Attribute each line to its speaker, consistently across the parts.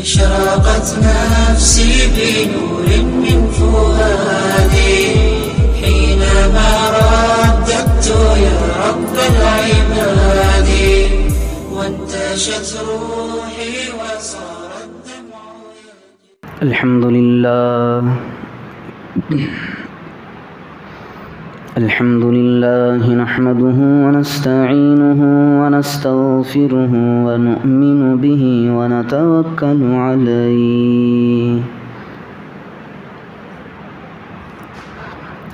Speaker 1: أشرقت نفسي بنور من فؤادي حينما رددت يا رب العباد وانتشت روحي وصار الدمع
Speaker 2: الحمد لله نحمده ونستعينه ونستغفره ونؤمن به ونتوكل عليه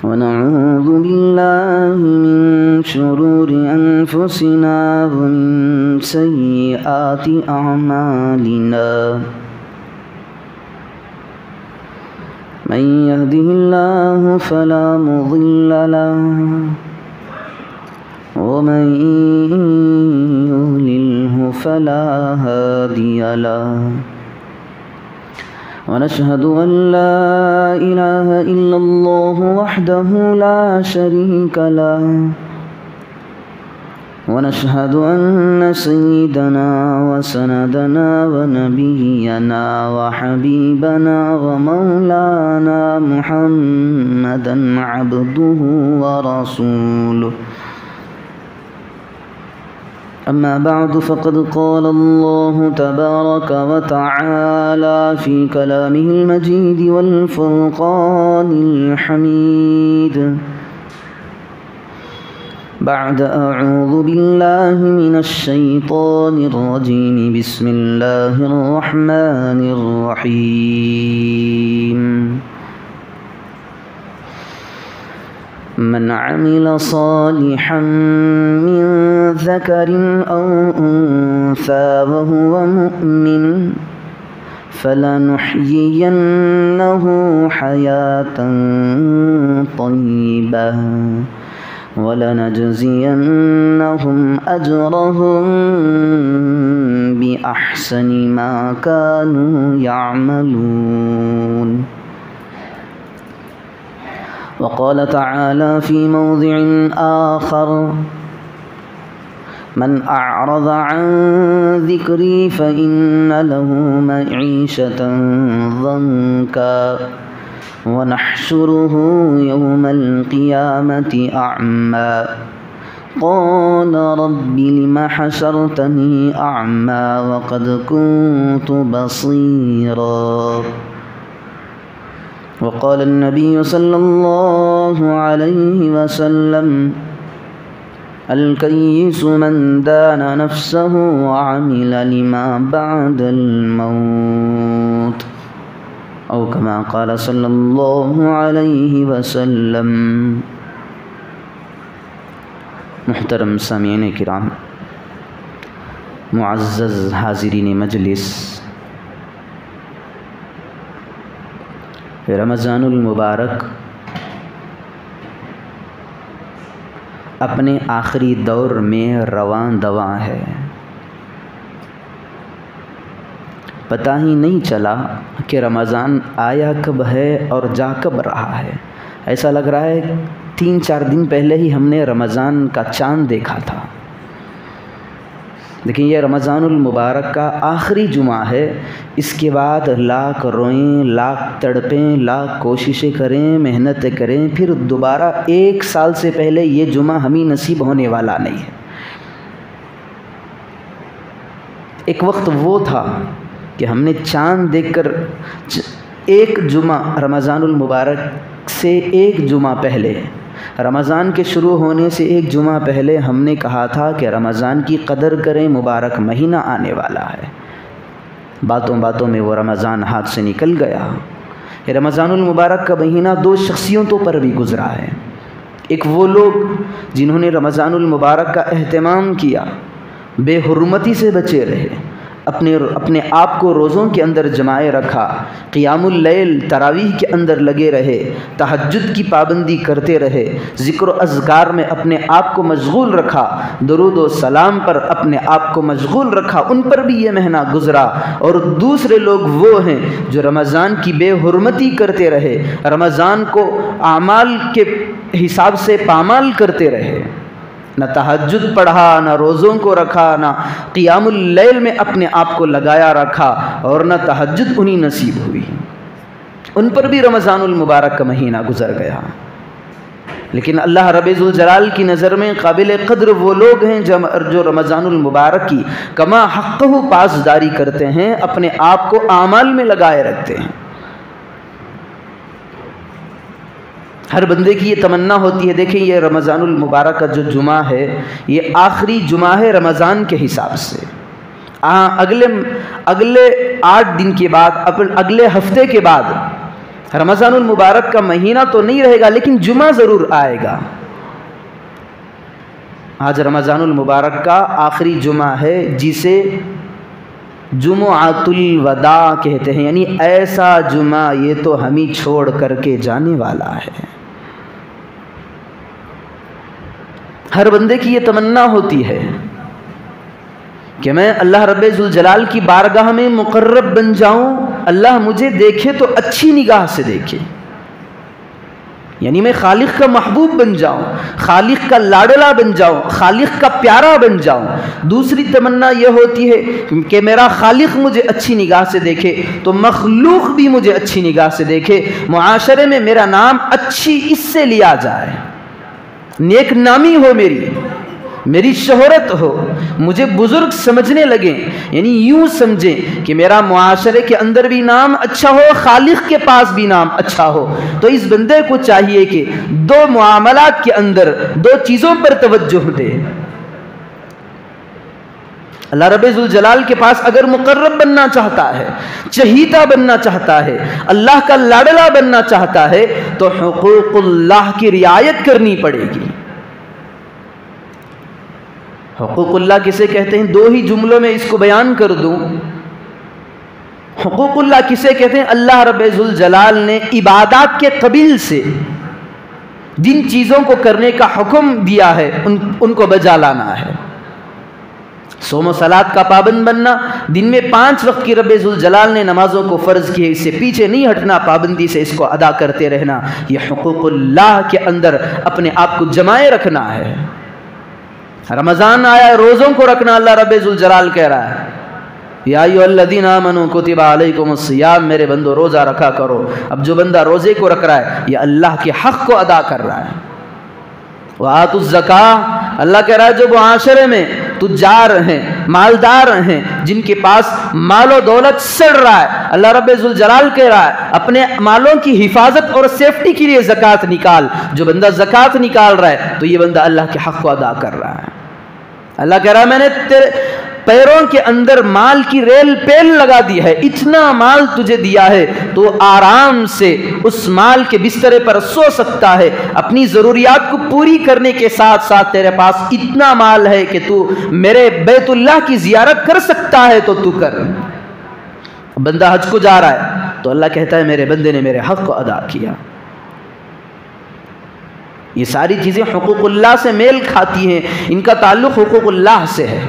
Speaker 2: ونعوذ بالله من شرور أنفسنا ومن سيئات أعمالنا من يهده الله فلا مضل له ومن يضلله فلا هادي له ونشهد أن لا إله إلا الله وحده لا شريك له ونشهد أن سيدنا وسندنا ونبينا وحبيبنا ومولانا محمدا عبده ورسوله أما بعد فقد قال الله تبارك وتعالى في كلامه المجيد والفرقان الحميد بعد أعوذ بالله من الشيطان الرجيم بسم الله الرحمن الرحيم من عمل صالحا من ذكر أو أنثى وهو مؤمن فلنحيينه حياة طيبة ولنجزينهم أجرهم بأحسن ما كانوا يعملون وقال تعالى في موضع آخر من أعرض عن ذكري فإن له معيشة ضنكا ونحشره يوم القيامة أعمى قال رب لم حشرتني أعمى وقد كنت بصيرا وقال النبي صلى الله عليه وسلم الكيس من دان نفسه وعمل لما بعد الموت او كما قال صلی اللہ علیہ وسلم۔ محترم سامعین کرام، معزز حاضرین مجلس، رمضان المبارک اپنے آخری دور میں رواں دواں ہے۔ پتہ ہی نہیں چلا کہ رمضان آیا کب ہے اور جا کب رہا ہے۔ ایسا لگ رہا ہے 3-4 دن پہلے ہی ہم نے رمضان کا چاند دیکھا تھا، لیکن یہ رمضان المبارک کا آخری جمعہ ہے۔ اس کے بعد لاکھ روئیں، لاکھ تڑپیں، لاکھ کوششیں کریں، محنتیں کریں، پھر دوبارہ 1 سال سے پہلے یہ جمعہ ہمیں نصیب ہونے والا نہیں ہے۔ ایک وقت وہ تھا کہ ہم نے چاند دیکھ کر ایک جمعہ رمضان المبارک سے 1 جمعہ پہلے، رمضان کے شروع ہونے سے 1 جمعہ پہلے ہم نے کہا تھا کہ رمضان کی قدر کریں، مبارک مہینہ آنے والا ہے۔ باتوں باتوں میں وہ رمضان ہاتھ سے نکل گیا۔ یہ رمضان المبارک کا مہینہ 2 شخصیتوں پر بھی گزرا ہے۔ ایک وہ لوگ جنہوں نے رمضان المبارک کا اہتمام کیا، بے حرمتی سے بچے رہے، اپنے آپ کو روزوں کے اندر جمائے رکھا، قیام اللیل تراویح کے اندر لگے رہے، تہجد کی پابندی کرتے رہے، ذکر و اذکار میں اپنے آپ کو مشغول رکھا، درود و سلام پر اپنے آپ کو مشغول رکھا، ان پر بھی یہ مہینہ گزرا۔ اور دوسرے لوگ وہ ہیں جو رمضان کی بے حرمتی کرتے رہے، رمضان کو اعمال کے حساب سے پامال کرتے رہے، نہ تہجد پڑھا، نہ روزوں کو رکھا، نہ قیام اللیل میں اپنے آپ کو لگایا رکھا، اور نہ تہجد انہیں نصیب ہوئی، ان پر بھی رمضان المبارک کا مہینہ گزر گیا۔ لیکن اللہ رب ذوالجلال کی نظر میں قابل قدر وہ لوگ ہیں جو رمضان المبارک کی کما حقہ پاسداری کرتے ہیں، اپنے آپ کو اعمال میں لگائے رکھتے ہیں۔ ہر بندے کی یہ تمنا ہوتی ہے، دیکھیں یہ رمضان المبارک کا جو جمعہ ہے یہ آخری جمعہ ہے رمضان کے حساب سے۔ اگلے 8 دن کے بعد، اگلے ہفتے کے بعد رمضان المبارک کا مہینہ تو نہیں رہے گا، لیکن جمعہ ضرور آئے گا۔ آج رمضان المبارک کا آخری جمعہ ہے، جسے جمعۃ الوداع کہتے ہیں، یعنی ایسا جمعہ یہ تو ہمیں چھوڑ کر کے جانے والا ہے۔ ہر بندے کی یہ تمنا ہوتی ہے کہ میں اللہ رب ذوالجلال کی بارگاہ میں مقرب بن جاؤں، اللہ مجھے دیکھے تو اچھی نگاہ سے دیکھے، یعنی میں خالق کا محبوب بن جاؤں، خالق کا لاڈلا بن جاؤں، خالق کا پیارا بن جاؤں۔ دوسری تمنا یہ ہوتی ہے کہ میرا خالق مجھے اچھی نگاہ سے دیکھے تو مخلوق بھی مجھے اچھی نگاہ سے دیکھے، معاشرے میں میرا نام اچھی اس سے لیا جائے، نیک نامی ہو، میری شہرت ہو، مجھے بزرگ سمجھنے لگیں، یعنی یوں سمجھیں کہ میرا معاشرے کے اندر بھی نام اچھا ہو، خالق کے پاس بھی نام اچھا ہو۔ تو اس بندے کو چاہیے کہ 2 معاملات کے اندر 2 چیزوں پر توجہ دے۔ اللہ رب ذوالجلال کے پاس اگر مقرب بننا چاہتا ہے، چہیتا بننا چاہتا ہے، اللہ کا لاڈلا بننا چاہتا ہے، تو حقوق اللہ کی رعایت کرنی پڑے گی۔ حقوق اللہ کسے کہتے ہیں؟ 2 ہی جملوں میں اس کو بیان کر دوں۔ حقوق اللہ کسے کہتے ہیں؟ اللہ رب ذوالجلال نے عبادات کے قبیل سے جن چیزوں کو کرنے کا حکم دیا ہے ان کو بجا لانا ہے۔ صوم و صلات کا پابند بننا، دن میں 5 وقت کی رب ذوالجلال نے نمازوں کو فرض کی ہے، اس سے پیچھے نہیں ہٹنا، پابندی سے اس کو ادا کرتے رہنا، یہ حقوق اللہ کے اندر اپنے آپ کو جمائے رکھنا ہے۔ رمضان آیا ہے، روزوں کو رکھنا، اللہ رب ذوالجلال کہہ رہا ہے یا ایھا الذین آمنوا کتب علیکم الصیام، میرے بندو روزہ رکھا کرو۔ اب جو بندہ روزے کو رکھ رہا ہے یہ اللہ کے حق کو ادا کر رہا ہے۔ وآتوا الزکاۃ، اللہ کہہ رہا ہے جو معاشرے میں تجار ہیں، مالدار ہیں، جن کے پاس مال و دولت سڑ رہا ہے، اللہ رب ذوالجلال کہہ رہا ہے اپنے مالوں کی حفاظت اور سیفٹی کے لیے زکوٰۃ نکال۔ جو بندہ زکوٰۃ نکال رہا ہے تو یہ بندہ اللہ کے حق کو ادا کر رہا ہے۔ اللہ کہہ رہا ہے میں نے تیرے پیروں کے اندر مال کی ریل پیل لگا دی ہے، اتنا مال تجھے دیا ہے تو آرام سے اس مال کے بسترے پر سو سکتا ہے، اپنی ضروریات کو پوری کرنے کے ساتھ ساتھ تیرے پاس اتنا مال ہے کہ تو میرے بیت اللہ کی زیارت کر سکتا ہے تو تو کر۔ بندہ حج کو جا رہا ہے تو اللہ کہتا ہے میرے بندے نے میرے حق کو ادا کیا۔ یہ ساری چیزیں حقوق اللہ سے میل کھاتی ہیں، ان کا تعلق حقوق اللہ سے ہے۔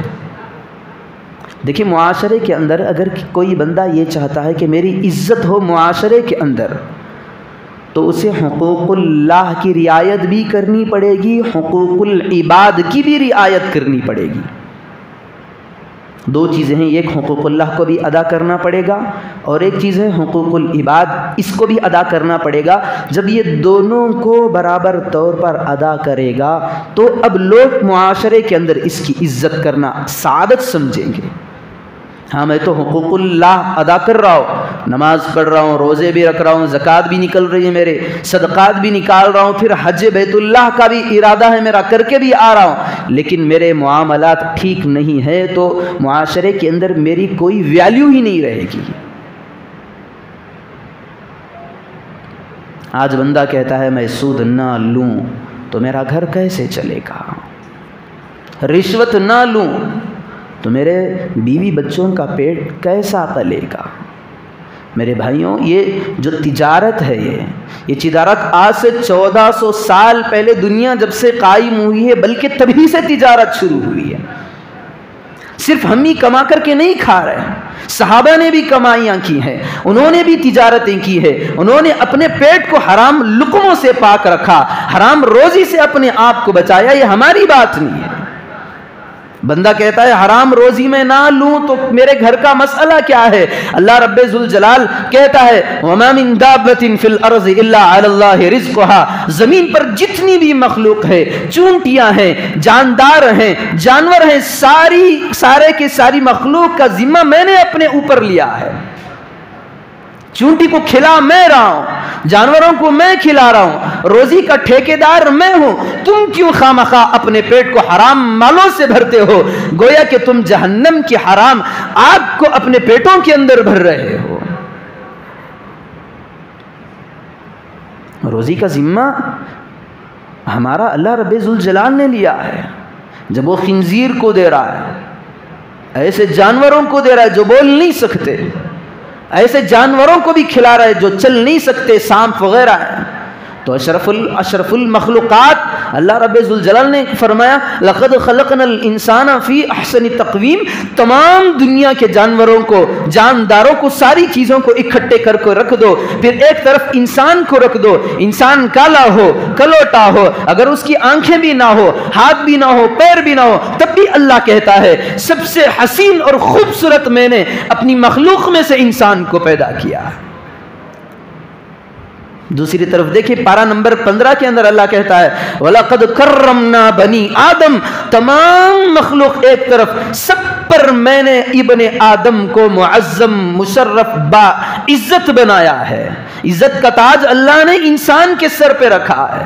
Speaker 2: دیکھیں معاشرے کے اندر اگر کوئی بندہ یہ چاہتا ہے کہ میری عزت ہو معاشرے کے اندر، تو اسے حقوق اللہ کی رعایت بھی کرنی پڑے گی، حقوق العباد کی بھی رعایت کرنی پڑے گی۔ 2 چیزیں ہیں، ایک حقوق اللہ کو بھی ادا کرنا پڑے گا اور ایک چیز ہے حقوق العباد، اس کو بھی ادا کرنا پڑے گا۔ جب یہ دونوں کو برابر طور پر ادا کرے گا تو اب لوگ معاشرے کے اندر اس کی عزت کرنا سعادت سمجھیں گے۔ ہاں میں تو حقوق اللہ ادا کر رہا ہوں، نماز پڑھ رہا ہوں، روزے بھی رکھ رہا ہوں، زکوٰۃ بھی نکل رہی ہے میرے، صدقات بھی نکال رہا ہوں، پھر حج بیت اللہ کا بھی ارادہ ہے میرا، کر کے بھی آ رہا ہوں، لیکن میرے معاملات ٹھیک نہیں ہے تو معاشرے کے اندر میری کوئی ویلیو ہی نہیں رہے گی۔ آج بندہ کہتا ہے میں سود نہ لوں تو میرا گھر کیسے چلے گا، رشوت نہ لوں تو میرے بیوی بچوں کا پیٹ کیسا پلے گا۔ میرے بھائیوں یہ جو تجارت ہے یہ تجارت آج سے 1400 سال پہلے دنیا جب سے قائم ہوئی ہے، بلکہ تبھی سے تجارت شروع ہوئی ہے۔ صرف ہم ہی کما کر کے نہیں کھا رہے، صحابہ نے بھی کمائیاں کی ہیں، انہوں نے بھی تجارتیں کی ہے، انہوں نے اپنے پیٹ کو حرام لقموں سے پاک رکھا، حرام روزی سے اپنے آپ کو بچایا۔ یہ ہماری بات نہیں ہے۔ بندہ کہتا ہے حرام روزی میں نہ لوں تو میرے گھر کا مسئلہ کیا ہے؟ اللہ رب ذوالجلال کہتا ہے وَمَا مِن دَابَّةٍ فِي الْأَرْضِ إِلَّا عَلَى اللَّهِ رِزْقُهَا، زمین پر جتنی بھی مخلوق ہے، چونٹیاں ہیں، جاندار ہیں، جانور ہیں، سارے کے ساری مخلوق کا ذمہ میں نے اپنے اوپر لیا ہے۔ چونٹی کو کھلا میں رہا ہوں، جانوروں کو میں کھلا رہا ہوں، روزی کا ٹھیکیدار میں ہوں، تم کیوں خامخواہ اپنے پیٹ کو حرام مالوں سے بھرتے ہو؟ گویا کہ تم جہنم کی حرام آگ کو اپنے پیٹوں کے اندر بھر رہے ہو۔ روزی کا ذمہ ہمارا اللہ رب ذوالجلال نے لیا ہے۔ جب وہ خنزیر کو دے رہا ہے، ایسے جانوروں کو دے رہا ہے جو بول نہیں سکتے، ایسے جانوروں کو بھی کھلا رہا ہے جو چل نہیں سکتے، سانپ وغیرہ ہے، تو اشرف المخلوقات اللہ رب ذوالجلال نے فرمایا لقد خلقنا الانسان فی احسن تقویم، تمام دنیا کے جانوروں کو، جانداروں کو، ساری چیزوں کو اکٹھے کر کے رکھ دو، پھر ایک طرف انسان کو رکھ دو، انسان کالا ہو، کلوٹا ہو، اگر اس کی آنکھیں بھی نہ ہو، ہاتھ بھی نہ ہو، پیر بھی نہ ہو، تب بھی اللہ کہتا ہے سب سے حسین اور خوبصورت میں نے اپنی مخلوق میں سے انسان کو پیدا کیا۔ دوسری طرف دیکھیں پارہ نمبر 15 کے اندر اللہ کہتا ہے وَلَقَدْ كَرَّمْنَا بَنِي آدم، تمام مخلوق ایک طرف، سب پر میں نے ابن آدم کو معظم، مشرف، با عزت بنایا ہے۔ عزت کا تاج اللہ نے انسان کے سر پہ رکھا ہے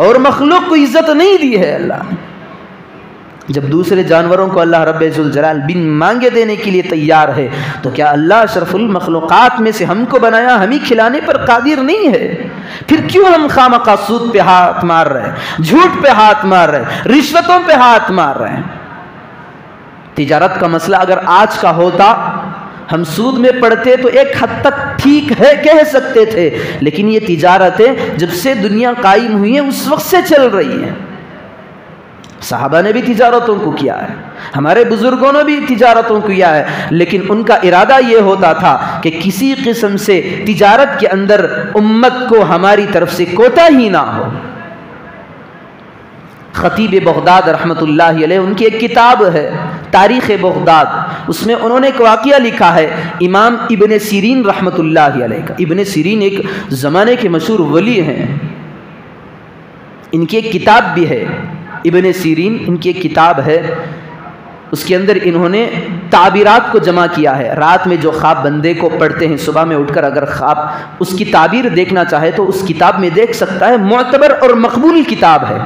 Speaker 2: اور مخلوق کو عزت نہیں دی ہے اللہ۔ جب دوسرے جانوروں کو اللہ رب ذوالجلال بن مانگے دینے کے لیے تیار ہے تو کیا اللہ اشرف المخلوقات میں سے ہم کو بنایا ہم ہی کھلانے پر قادر نہیں ہے؟ پھر کیوں ہم خامخواہ سود پہ ہاتھ مار رہے ہیں، جھوٹ پہ ہاتھ مار رہے ہیں، رشوتوں پہ ہاتھ مار رہے ہیں؟ تجارت کا مسئلہ اگر آج کا ہوتا، ہم سود میں پڑتے تو ایک حد تک ٹھیک ہے کہہ سکتے تھے، لیکن یہ تجارتیں جب سے دنیا قائم ہوئی ہیں اس وقت سے چل رہی ہیں۔ صحابہ نے بھی تجارتوں کو کیا ہے، ہمارے بزرگوں نے بھی تجارتوں کو کیا ہے، لیکن ان کا ارادہ یہ ہوتا تھا کہ کسی قسم سے تجارت کے اندر امت کو ہماری طرف سے کوتاہی نہ ہو۔ خطیب بغداد رحمۃ اللہ علیہ، ان کی ایک کتاب ہے تاریخ بغداد، اس میں انہوں نے ایک واقعہ لکھا ہے امام ابن سیرین رحمۃ اللہ علیہ کا۔ ابن سیرین ایک زمانے کے مشہور ولی ہیں، ان کی ایک کتاب بھی ہے ابن سیرین، ان کی ایک کتاب ہے، اس کے اندر انہوں نے تعبیرات کو جمع کیا ہے۔ رات میں جو خواب بندے کو پڑھتے ہیں، صبح میں اٹھ کر اگر خواب اس کی تعبیر دیکھنا چاہے تو اس کتاب میں دیکھ سکتا ہے، معتبر اور مقبول کتاب ہے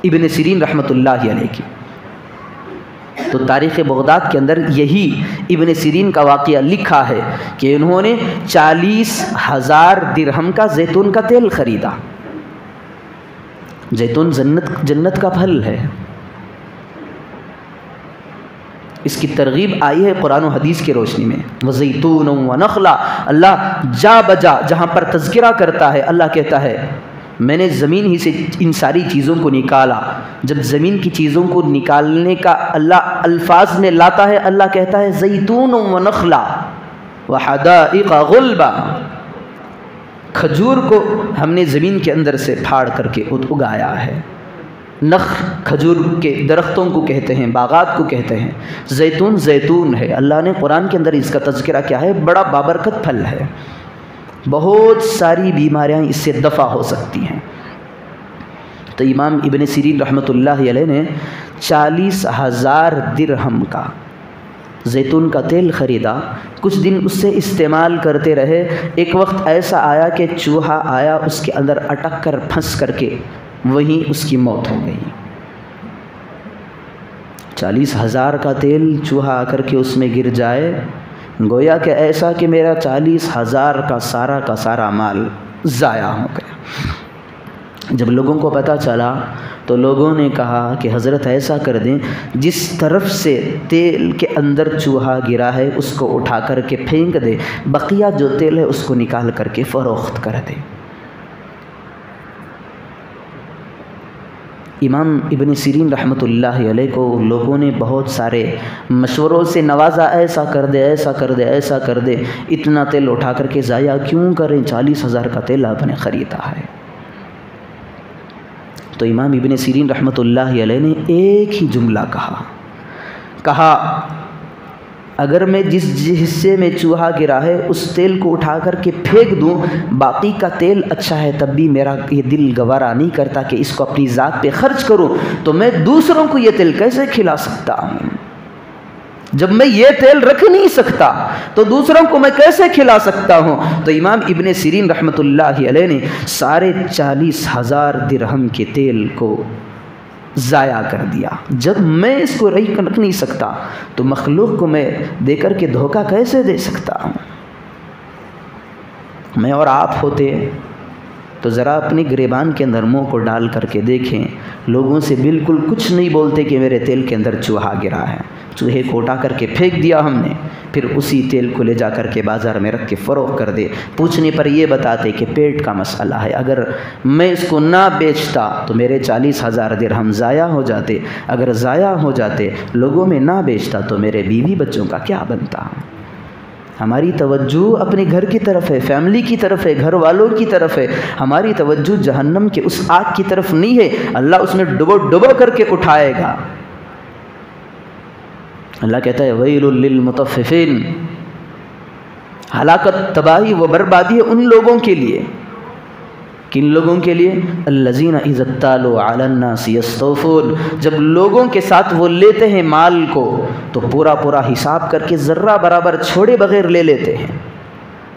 Speaker 2: ابن سیرین رحمۃ اللہ علیہ کی۔ تو تاریخ بغداد کے اندر یہی ابن سیرین کا واقعہ لکھا ہے کہ انہوں نے 40,000 درہم کا زیتون کا تیل خریدا۔ زیتون جنت کا پھل ہے، اس کی ترغیب آئی ہے قرآن و حدیث کی روشنی میں۔ وَزَيْتُونًا وَنَخْلًا، اللہ جا بجا جہاں پر تذکرہ کرتا ہے اللہ کہتا ہے میں نے زمین ہی سے ان ساری چیزوں کو نکالا۔ جب زمین کی چیزوں کو نکالنے کا اللہ الفاظ میں لاتا ہے، اللہ کہتا ہے زیتون و نخلا وحدائق غلبا، کھجور کو ہم نے زمین کے اندر سے پھاڑ کر کے اگایا ہے۔ نخ کھجور کے درختوں کو کہتے ہیں، باغات کو کہتے ہیں، زیتون زیتون ہے۔ اللہ نے قرآن کے اندر اس کا تذکرہ کیا ہے، بڑا بابرکت پھل ہے، بہت ساری بیماریاں اس سے دفع ہو سکتی ہیں۔ تو امام ابن سیرین رحمۃ اللہ علیہ نے 40,000 درہم کا زیتون کا تیل خریدا، کچھ دن اس سے استعمال کرتے رہے۔ ایک وقت ایسا آیا کہ چوہا آیا، اس کے اندر اٹک کر پھنس کر کے وہیں اس کی موت ہو گئی۔ 40,000 کا تیل چوہا آ کر کے اس میں گر جائے، گویا کہ ایسا کہ میرا 40,000 کا سارا مال ضائع ہو گیا۔ جب لوگوں کو پتہ چلا تو لوگوں نے کہا کہ حضرت ایسا کر دیں، جس طرف سے تیل کے اندر چوہا گرا ہے اس کو اٹھا کر کے پھینک دے، بقیہ جو تیل ہے اس کو نکال کر کے فروخت کر دے۔ امام ابن سیرین رحمۃ اللہ علیہ کو لوگوں نے بہت سارے مشوروں سے نوازا، ایسا کر دے، ایسا کر دے، ایسا کر دے، اتنا تیل اٹھا کر کے ضائع کیوں کریں، 40,000 کا تیل آپ نے خریدا ہے۔ تو امام ابن سیرین رحمۃ اللہ علیہ نے ایک ہی جملہ کہا اگر میں جس حصے میں چوہا گرا ہے اس تیل کو اٹھا کر کے پھینک دوں، باقی کا تیل اچھا ہے، تب بھی میرا یہ دل گوارا نہیں کرتا کہ اس کو اپنی ذات پہ خرچ کروں، تو میں دوسروں کو یہ تیل کیسے کھلا سکتا ہوں؟ جب میں یہ تیل رکھ نہیں سکتا تو دوسروں کو میں کیسے کھلا سکتا ہوں؟ تو امام ابن سیرین رحمۃ اللہ علیہ نے 40,500 درہم کے تیل کو ضائع کر دیا۔ جب میں اس کو رکھ نہیں سکتا تو مخلوق کو میں دے کر کے دھوکہ کیسے دے سکتا ہوں؟ میں اور آپ ہوتے تو ذرا اپنے گریبان کے اندر منہ کو ڈال کر کے دیکھیں، لوگوں سے بالکل کچھ نہیں بولتے کہ میرے تیل کے اندر چوہا گرا ہے، چوہے کو اٹھا کر کے پھینک دیا ہم نے، پھر اسی تیل کو لے جا کر کے بازار میں رکھ کے فروخت کر دے، پوچھنے پر یہ بتاتے کہ پیٹ کا مسئلہ ہے، اگر میں اس کو نہ بیچتا تو میرے 40,000 درہم ضائع ہو جاتے، اگر ضائع ہو جاتے، لوگوں میں نہ بیچتا تو میرے بیوی بچوں کا کیا بنتا؟ ہماری توجہ اپنے گھر کی طرف ہے، فیملی کی طرف ہے، گھر والوں کی طرف ہے، ہماری توجہ جہنم کے اس آگ کی طرف نہیں ہے۔ اللہ اس میں ڈبو کر کے اٹھائے گا۔ اللہ کہتا ہے ویل للمطففین، ہلاکت، تباہی و بربادی ہے ان لوگوں کے لیے۔ کن لوگوں کے لیے؟ الذین اذا اکتالوا علی الناس یستوفون، جب لوگوں کے ساتھ وہ لیتے ہیں مال کو تو پورا حساب کر کے ذرہ برابر چھوڑے بغیر لے لیتے ہیں۔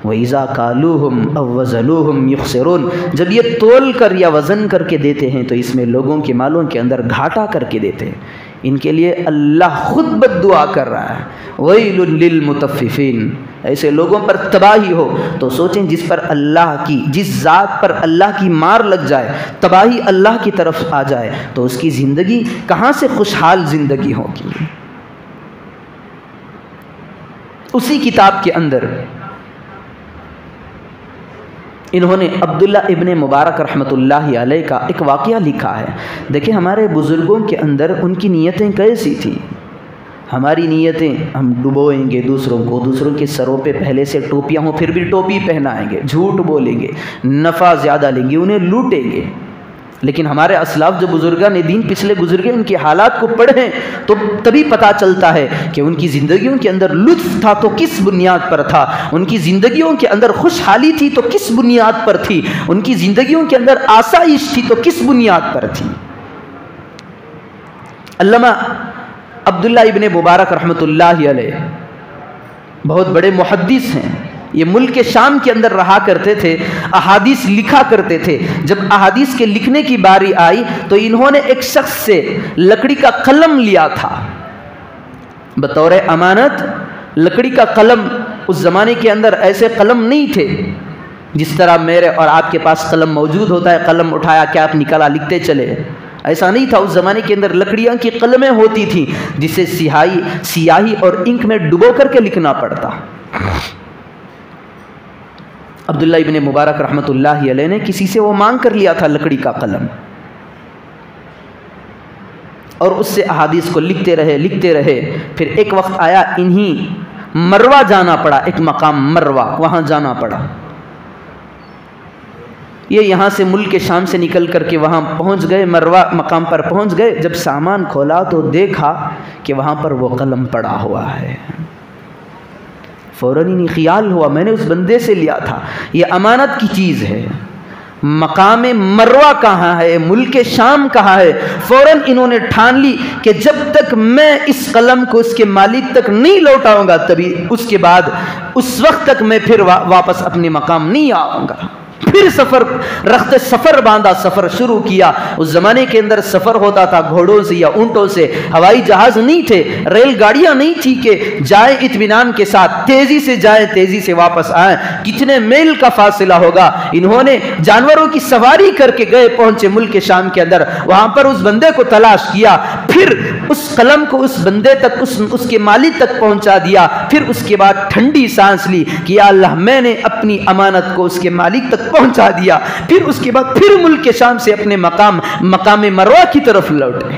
Speaker 2: وَإِذَا كَالُوهُمْ أَوْ وَزَنُوهُمْ يُخْسِرُونَ، جب یہ تول کر یا وزن کر کے دیتے ہیں تو اس میں لوگوں کے مالوں کے اندر گھاٹا کر کے دیتے ہیں۔ ان کے لیے اللہ خود بد دعا کر رہا ہے، وَيْلٌ لِّلْمُطَفِّفِينَ، ایسے لوگوں پر تباہی ہو۔ تو سوچیں جس ذات پر اللہ کی مار لگ جائے، تباہی اللہ کی طرف آ جائے تو اس کی زندگی کہاں سے خوشحال زندگی ہوگی؟ اسی کتاب کے اندر انہوں نے عبداللہ ابن مبارک رحمۃ اللہ علیہ کا ایک واقعہ لکھا ہے۔ دیکھیں ہمارے بزرگوں کے اندر ان کی نیتیں کیسی تھیں۔ ہماری نیتیں، ہم ڈبوئیں گے دوسروں کو، دوسروں کے سروں پہ پہلے سے ٹوپیاں ہوں پھر بھی ٹوپی پہنائیں گے، جھوٹ بولیں گے، نفع زیادہ لیں گے، انہیں لوٹیں گے۔ لیکن ہمارے اسلاف جو بزرگان دین پچھلے گزرگے، ان کے حالات کو پڑھیں تو تبھی پتہ چلتا ہے کہ ان کی زندگیوں کے اندر لطف تھا تو کس بنیاد پر تھا، ان کی زندگیوں کے اندر خوشحالی تھی تو کس بنیاد پر تھی، ان کی زندگیوں کے اندر آسائش تھی تو کس بنیاد پر تھی۔ علامہ عبداللہ ابن مبارک رحمۃ اللہ علیہ بہت بڑے محدث ہیں، یہ ملک شام کے اندر رہا کرتے تھے، احادیث لکھا کرتے تھے۔ جب احادیث کے لکھنے کی باری آئی تو انہوں نے ایک شخص سے لکڑی کا قلم لیا تھا بطور امانت۔ لکڑی کا قلم، اس زمانے کے اندر ایسے قلم نہیں تھے جس طرح میرے اور آپ کے پاس قلم موجود ہوتا ہے، قلم اٹھایا کیا آپ نکالا لکھتے چلے، ایسا نہیں تھا۔ اس زمانے کے اندر لکڑیاں کی قلمیں ہوتی تھیں جسے سیاہی اور انک میں ڈبو کر کے لکھنا پڑتا۔ عبداللہ ابن مبارک رحمۃ اللہ علیہ نے کسی سے وہ مانگ کر لیا تھا لکڑی کا قلم، اور اس سے احادیث کو لکھتے رہے۔ پھر ایک وقت آیا انہیں مروہ جانا پڑا، ایک مقام مروہ، وہاں جانا پڑا۔ یہ یہاں سے ملک شام سے نکل کر کے وہاں پہنچ گئے، مروہ مقام پر پہنچ گئے۔ جب سامان کھولا تو دیکھا کہ وہاں پر وہ قلم پڑا ہوا ہے۔ فوراً ہی خیال ہوا میں نے اس بندے سے لیا تھا، یہ امانت کی چیز ہے۔ مقام مروہ کہاں ہے، ملک شام کہاں ہے؟ فوراً انہوں نے ٹھان لی کہ جب تک میں اس قلم کو اس کے مالک تک نہیں لوٹاؤں گا، تبھی اس کے بعد اس وقت تک میں پھر واپس اپنے مقام نہیں آؤں گا۔ پھر سفر باندھا، سفر شروع کیا۔ اس زمانے کے اندر سفر ہوتا تھا گھوڑوں سے یا اونٹوں سے، ہوائی جہاز نہیں تھے، ریل گاڑیاں نہیں تھی کہ جائیں اطمینان کے ساتھ، تیزی سے جائیں تیزی سے واپس آئیں، کتنے میل کا فاصلہ ہوگا۔ انہوں نے جانوروں کی سواری کر کے گئے، پہنچے ملک شام کے اندر، وہاں پر اس بندے کو تلاش کیا، پھر اس قلم کو اس بندے تک، اس کے مالک تک پہنچا دیا۔ پھر اس کے بعد ٹھنڈی سانس لی کہ یا اللہ میں نے اپنی امانت کو اس کے مالک تک تک پہنچا دیا، پھر اس کے بعد پھر ملک شام سے اپنے مقام مروہ کی طرف لوٹے۔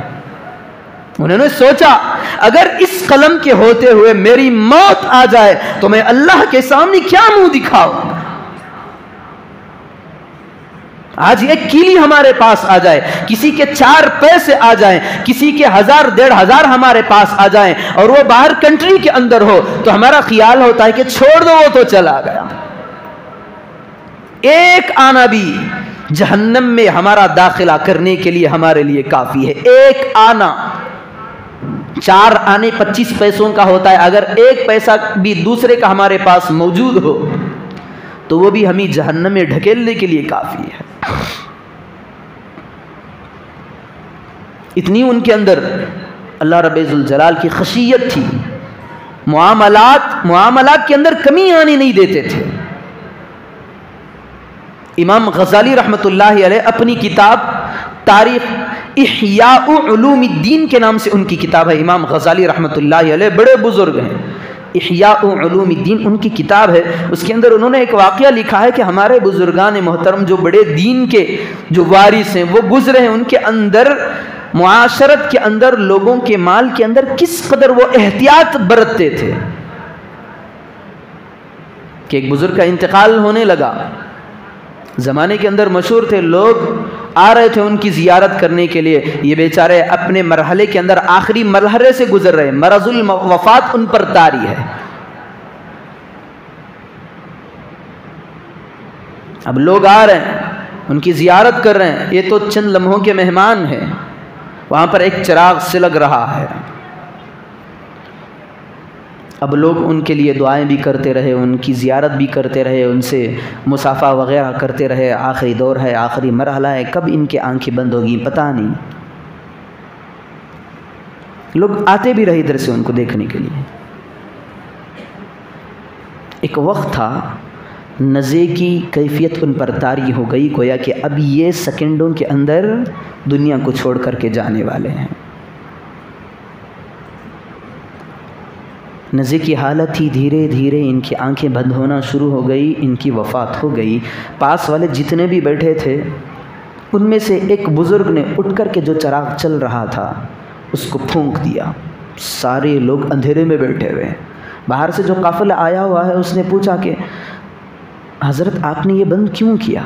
Speaker 2: انہوں نے سوچا اگر اس قلم کے ہوتے ہوئے میری موت آ جائے تو میں اللہ کے سامنے کیا منہ دکھاؤں گا؟ آج ایک کیلی ہمارے پاس آ جائے، کسی کے 4 پیسے آ جائیں، کسی کے 1000 1500 ہمارے پاس آ جائیں اور وہ باہر کنٹری کے اندر ہو تو ہمارا خیال ہوتا ہے کہ چھوڑ دو، وہ تو چلا گیا۔ ایک آنا بھی جہنم میں ہمارا داخلہ کرنے کے لیے ہمارے لیے کافی ہے۔ ایک آنا، 4 آنے 25 پیسوں کا ہوتا ہے، اگر 1 پیسہ بھی دوسرے کا ہمارے پاس موجود ہو تو وہ بھی ہمیں جہنم میں ڈھکیلنے کے لیے کافی ہے۔ اتنی ان کے اندر اللہ رب ذوالجلال کی خشیت تھی، معاملات کے اندر کمی آنے نہیں دیتے تھے۔ امام غزالی رحمۃ اللہ علیہ اپنی کتاب تاریخ احیاء علوم الدین کے نام سے ان کی کتاب ہے، امام غزالی رحمۃ اللہ علیہ بڑے بزرگ ہیں، احیاء علوم الدین ان کی کتاب ہے، اس کے اندر انہوں نے ایک واقعہ لکھا ہے کہ ہمارے بزرگان محترم جو بڑے دین کے جو وارث ہیں وہ گزرے ہیں، ان کے اندر معاشرت کے اندر لوگوں کے مال کے اندر کس قدر وہ احتیاط برتتے تھے کہ ایک بزرگ کا انتقال ہونے لگا، زمانے کے اندر مشہور تھے، لوگ آ رہے تھے ان کی زیارت کرنے کے لیے، یہ بیچارے اپنے مرحلے کے اندر آخری مرحلے سے گزر رہے ہیں، مرض الوفات ان پر طاری ہے۔ اب لوگ آ رہے ہیں ان کی زیارت کر رہے ہیں، یہ تو چند لمحوں کے مہمان ہیں، وہاں پر ایک چراغ سلگ رہا ہے۔ اب لوگ ان کے لیے دعائیں بھی کرتے رہے، ان کی زیارت بھی کرتے رہے، ان سے مصافحہ وغیرہ کرتے رہے، آخری دور ہے، آخری مرحلہ ہے، کب ان کے آنکھیں بند ہوگی پتہ نہیں۔ لوگ آتے بھی رہے ادھر سے ان کو دیکھنے کے لیے۔ ایک وقت تھا نزے کی کیفیت ان پر طاری ہو گئی، گویا کہ اب یہ سیکنڈوں کے اندر دنیا کو چھوڑ کر کے جانے والے ہیں۔ نزے کی حالت ہی دھیرے دھیرے ان کی آنکھیں بند ہونا شروع ہو گئی، ان کی وفات ہو گئی۔ پاس والے جتنے بھی بیٹھے تھے ان میں سے ایک بزرگ نے اٹھ کر کے جو چراغ چل رہا تھا اس کو پھونک دیا، سارے لوگ اندھیرے میں بیٹھے ہوئے۔ باہر سے جو قافلہ آیا ہوا ہے اس نے پوچھا کہ حضرت آپ نے یہ بند کیوں کیا؟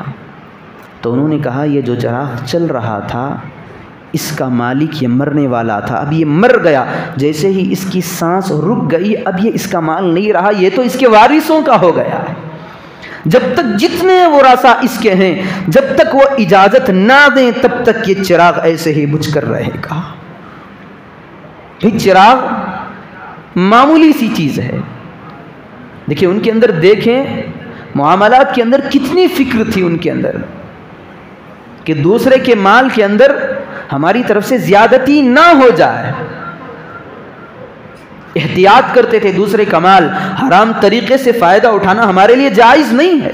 Speaker 2: تو انہوں نے کہا یہ جو چراغ چل رہا تھا اس کا مالک یہ مرنے والا تھا، اب یہ مر گیا، جیسے ہی اس کی سانس رک گئی اب یہ اس کا مال نہیں رہا، یہ تو اس کے وارثوں کا ہو گیا ہے۔ جب تک جتنے ورثہ اس کے ہیں جب تک وہ اجازت نہ دیں تب تک یہ چراغ ایسے ہی بجھ کر رہے گا۔ چراغ معمولی سی چیز ہے، دیکھیں ان کے اندر، دیکھیں معاملات کے اندر کتنی فکر تھی ان کے اندر کہ دوسرے کے مال کے اندر ہماری طرف سے زیادتی نہ ہو جائے، احتیاط کرتے تھے۔ دوسرے کا مال حرام طریقے سے فائدہ اٹھانا ہمارے لیے جائز نہیں ہے۔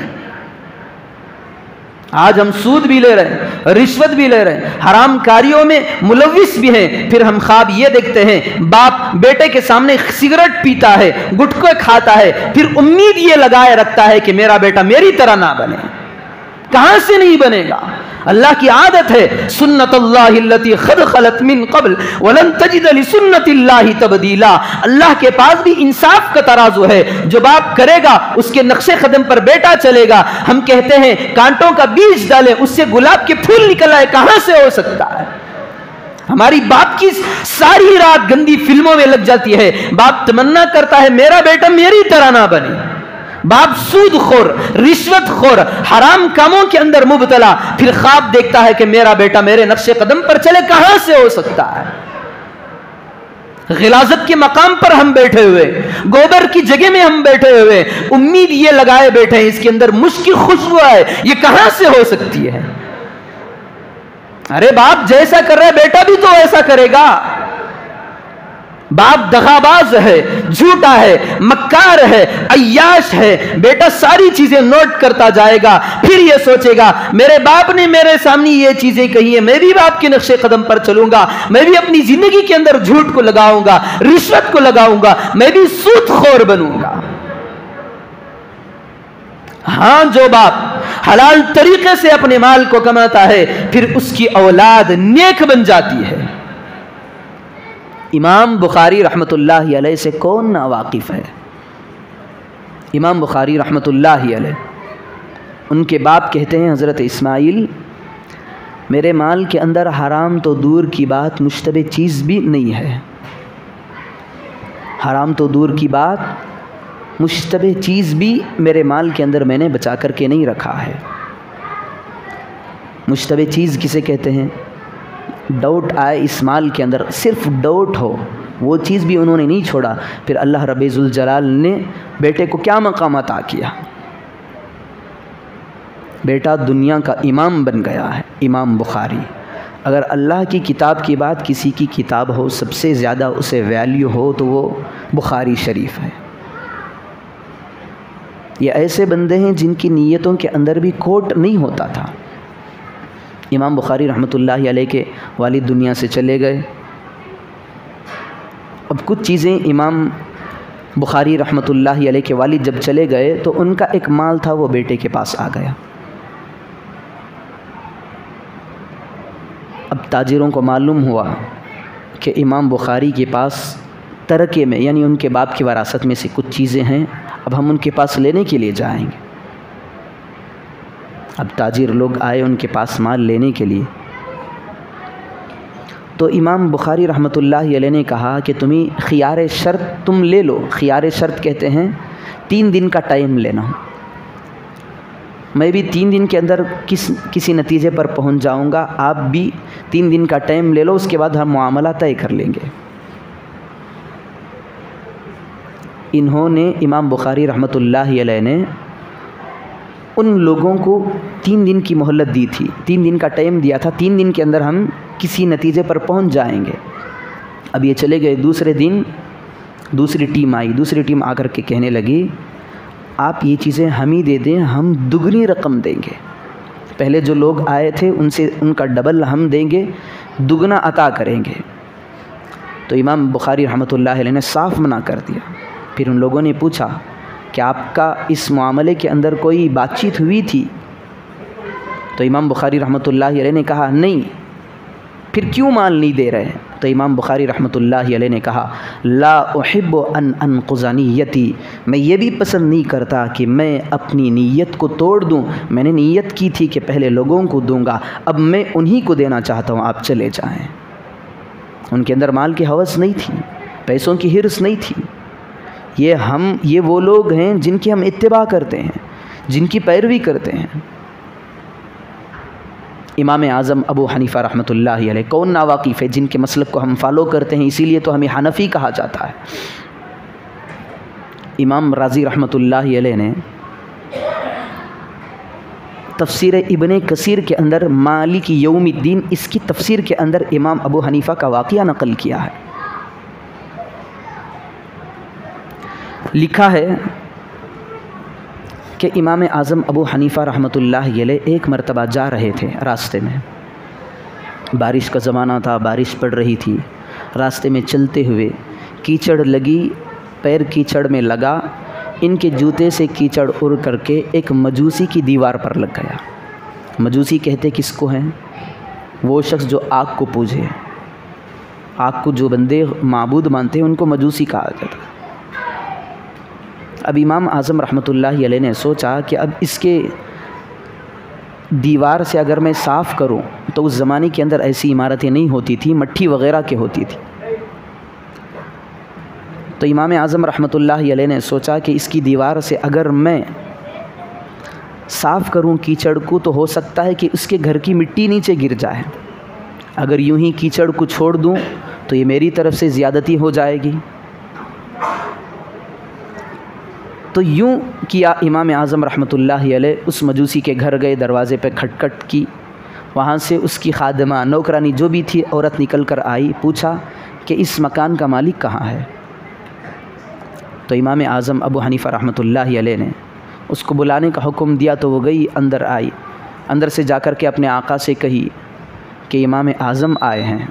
Speaker 2: آج ہم سود بھی لے رہے ہیں، رشوت بھی لے رہے ہیں، حرام کاریوں میں ملوث بھی ہیں، پھر ہم خواب یہ دیکھتے ہیں باپ بیٹے کے سامنے سگریٹ پیتا ہے، گٹکے کھاتا ہے، پھر امید یہ لگائے رکھتا ہے کہ میرا بیٹا میری طرح نہ بنے۔ کہاں سے نہیں بنے گا؟ اللہ کی عادت ہے، سنت اللہ التی خد خلت من قبل ولن تجد لسنت اللہ تبدیلا۔ اللہ کے پاس بھی انصاف کا ترازو ہے، جو باپ کرے گا اس کے نقش قدم پر بیٹا چلے گا۔ ہم کہتے ہیں کانٹوں کا بیج ڈالے اس سے گلاب کے پھول نکل آئے، کہاں سے ہو سکتا ہے؟ ہماری باپ کی ساری رات گندی فلموں میں لگ جاتی ہے، باپ تمنا کرتا ہے میرا بیٹا میری طرح نہ بنے۔ باپ سود خور، رشوت خور، حرام کاموں کے اندر مبتلا، پھر خواب دیکھتا ہے کہ میرا بیٹا میرے نقش قدم پر چلے، کہاں سے ہو سکتا ہے؟ غلاظت کے مقام پر ہم بیٹھے ہوئے، گوبر کی جگہ میں ہم بیٹھے ہوئے، امید یہ لگائے بیٹھے ہیں اس کے اندر مشک کی خوشبو ہے، یہ کہاں سے ہو سکتی ہے؟ ارے باپ جیسا کر رہا ہے بیٹا بھی تو ایسا کرے گا۔ باپ دغاباز ہے، جھوٹا ہے، مکار ہے، عیاش ہے، بیٹا ساری چیزیں نوٹ کرتا جائے گا، پھر یہ سوچے گا میرے باپ نے میرے سامنے یہ چیزیں کہی ہیں، میں بھی باپ کے نقش قدم پر چلوں گا، میں بھی اپنی زندگی کے اندر جھوٹ کو لگاؤں گا، رشوت کو لگاؤں گا، میں بھی سود خور بنوں گا۔ ہاں جو باپ حلال طریقے سے اپنے مال کو کماتا ہے پھر اس کی اولاد نیک بن جاتی ہے۔ امام بخاری رحمۃ اللہ علیہ سے کون نا واقف ہے؟ امام بخاری رحمۃ اللہ علیہ، ان کے باپ کہتے ہیں حضرت اسماعیل، میرے مال کے اندر حرام تو دور کی بات مشتبہ چیز بھی نہیں ہے، حرام تو دور کی بات مشتبہ چیز بھی میرے مال کے اندر میں نے بچا کر کے نہیں رکھا ہے۔ مشتبہ چیز کسے کہتے ہیں؟ ڈاؤٹ آئے اس مال کے اندر، صرف ڈاؤٹ ہو، وہ چیز بھی انہوں نے نہیں چھوڑا۔ پھر اللہ رب ذوالجلال نے بیٹے کو کیا مقام عطا کیا؟ بیٹا دنیا کا امام بن گیا ہے، امام بخاری۔ اگر اللہ کی کتاب کی بات کسی کی کتاب ہو، سب سے زیادہ اسے ویلیو ہو تو وہ بخاری شریف ہے۔ یہ ایسے بندے ہیں جن کی نیتوں کے اندر بھی کھوٹ نہیں ہوتا تھا۔ امام بخاری رحمۃ اللہ علیہ کے والد دنیا سے چلے گئے۔ اب کچھ چیزیں امام بخاری رحمۃ اللہ علیہ کے والد جب چلے گئے تو ان کا ایک مال تھا وہ بیٹے کے پاس آ گیا۔ اب تاجروں کو معلوم ہوا کہ امام بخاری کے پاس ترکے میں، یعنی ان کے باپ کی وراثت میں سے کچھ چیزیں ہیں، اب ہم ان کے پاس لینے کے لیے جائیں گے۔ اب تاجر لوگ آئے ان کے پاس مال لینے کے لیے، تو امام بخاری رحمۃ اللہ علیہ نے کہا کہ تمہیں خیار شرط تم لے لو۔ خیار شرط کہتے ہیں 3 دن کا ٹائم لینا، میں بھی 3 دن کے اندر کسی نتیجے پر پہنچ جاؤں گا، آپ بھی 3 دن کا ٹائم لے لو، اس کے بعد ہم معاملہ طے کر لیں گے۔ انہوں نے امام بخاری رحمۃ اللہ علیہ نے ان لوگوں کو 3 دن کی مہلت دی تھی، 3 دن کا ٹائم دیا تھا، 3 دن کے اندر ہم کسی نتیجے پر پہنچ جائیں گے۔ اب یہ چلے گئے، دوسرے دن دوسری ٹیم آئی، دوسری ٹیم آ کر کے کہنے لگی آپ یہ چیزیں ہم ہی دے دیں، ہم دگنی رقم دیں گے، پہلے جو لوگ آئے تھے ان سے ان کا ڈبل ہم دیں گے، دگنا عطا کریں گے۔ تو امام بخاری رحمۃ اللہ علیہ نے صاف منع کر دیا۔ پھر ان لوگوں نے پوچھا کہ آپ کا اس معاملے کے اندر کوئی بات چیت ہوئی تھی؟ تو امام بخاری رحمۃ اللہ علیہ نے کہا نہیں، پھر کیوں مال نہیں دے رہے؟ تو امام بخاری رحمۃ اللہ علیہ نے کہا لا احب ان انقض نیتی، میں یہ بھی پسند نہیں کرتا کہ میں اپنی نیت کو توڑ دوں، میں نے نیت کی تھی کہ پہلے لوگوں کو دوں گا، اب میں انہی کو دینا چاہتا ہوں، آپ چلے جائیں۔ ان کے اندر مال کی ہوس نہیں تھی، پیسوں کی حرص نہیں تھی۔ یہ وہ لوگ ہیں جن کی ہم اتباع کرتے ہیں، جن کی پیروی کرتے ہیں۔ امام اعظم ابو حنیفہ رحمۃ اللہ علیہ کون ناواقف ہے، جن کے مسلک کو ہم فالو کرتے ہیں، اسی لیے تو ہمیں حنفی کہا جاتا ہے۔ امام راضی رحمۃ اللہ علیہ نے تفسیر ابن کثیر کے اندر مالک یوم الدین، اس کی تفسیر کے اندر امام ابو حنیفہ کا واقعہ نقل کیا ہے۔ لکھا ہے کہ امام اعظم ابو حنیفہ رحمۃ اللہ علیہ ایک مرتبہ جا رہے تھے، راستے میں بارش کا زمانہ تھا، بارش پڑ رہی تھی، راستے میں چلتے ہوئے کیچڑ لگی، پیر کیچڑ میں لگا، ان کے جوتے سے کیچڑ اڑ کر کے ایک مجوسی کی دیوار پر لگ گیا۔ مجوسی کہتے کس کو ہیں؟ وہ شخص جو آگ کو پوجے، آگ کو جو بندے معبود مانتے ہیں ان کو مجوسی کہا جاتا ہے۔ اب امام اعظم رحمۃ اللہ علیہ نے سوچا کہ اب اس کے دیوار سے اگر میں صاف کروں تو اس زمانے کے اندر ایسی عمارتیں نہیں ہوتی تھی، مٹی وغیرہ کے ہوتی تھی۔ تو امام اعظم رحمۃ اللہ علیہ نے سوچا کہ اس کی دیوار سے اگر میں صاف کروں کیچڑ کو تو ہو سکتا ہے کہ اس کے گھر کی مٹی نیچے گر جائے، اگر یوں ہی کیچڑ کو چھوڑ دوں تو یہ میری طرف سے زیادتی ہو جائے گی۔ تو یوں کیا امام اعظم رحمۃ اللہ علیہ، اس مجوسی کے گھر گئے، دروازے پہ کھٹکھٹ کی، وہاں سے اس کی خادمہ نوکرانی جو بھی تھی عورت نکل کر آئی، پوچھا کہ اس مکان کا مالک کہاں ہے؟ تو امام اعظم ابو حنیفہ رحمۃ اللہ علیہ نے اس کو بلانے کا حکم دیا، تو وہ گئی، اندر آئی، اندر سے جا کر کے اپنے آقا سے کہی کہ امام اعظم آئے ہیں۔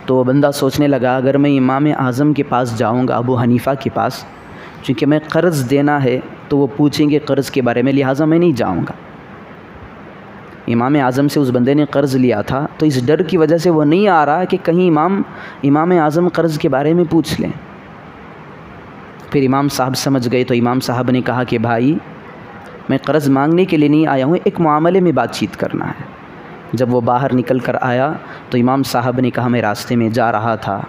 Speaker 2: تو وہ بندہ سوچنے لگا اگر میں امام اعظم کے پاس جاؤں گا، ابو حنیفہ کے پاس، چونکہ میں قرض دینا ہے تو وہ پوچھیں گے قرض کے بارے میں، لہٰذا میں نہیں جاؤں گا۔ امام اعظم سے اس بندے نے قرض لیا تھا، تو اس ڈر کی وجہ سے وہ نہیں آ رہا کہ کہیں امام اعظم قرض کے بارے میں پوچھ لیں۔ پھر امام صاحب سمجھ گئے، تو امام صاحب نے کہا کہ بھائی میں قرض مانگنے کے لیے نہیں آیا ہوں، ایک معاملے میں بات چیت کرنا ہے۔ جب وہ باہر نکل کر آیا تو امام صاحب نے کہا میں راستے میں جا رہا تھا،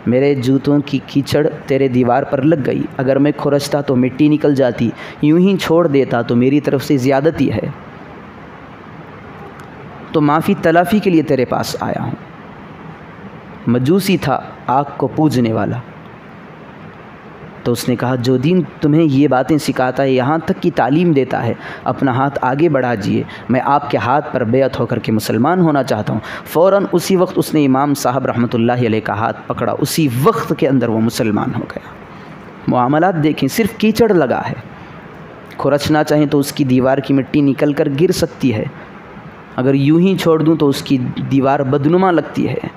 Speaker 2: میرے جوتوں کی کیچڑ تیرے دیوار پر لگ گئی، اگر میں کھرچتا تو مٹی نکل جاتی، یوں ہی چھوڑ دیتا تو میری طرف سے زیادتی ہے، تو معافی تلافی کے لیے تیرے پاس آیا ہوں۔ مجوسی تھا، آگ کو پوجنے والا۔ تو اس نے کہا جو دین تمہیں یہ باتیں سکھاتا ہے، یہاں تک کی تعلیم دیتا ہے، اپنا ہاتھ آگے بڑھا جیے، میں آپ کے ہاتھ پر بیعت ہو کر کے مسلمان ہونا چاہتا ہوں۔ فوراً اسی وقت اس نے امام صاحب رحمۃ اللہ علیہ کا ہاتھ پکڑا، اسی وقت کے اندر وہ مسلمان ہو گیا۔ معاملات دیکھیں، صرف کیچڑ لگا ہے، کھرچنا چاہیں تو اس کی دیوار کی مٹی نکل کر گر سکتی ہے، اگر یوں ہی چھوڑ دوں تو اس کی دیوار بدنما لگتی ہے،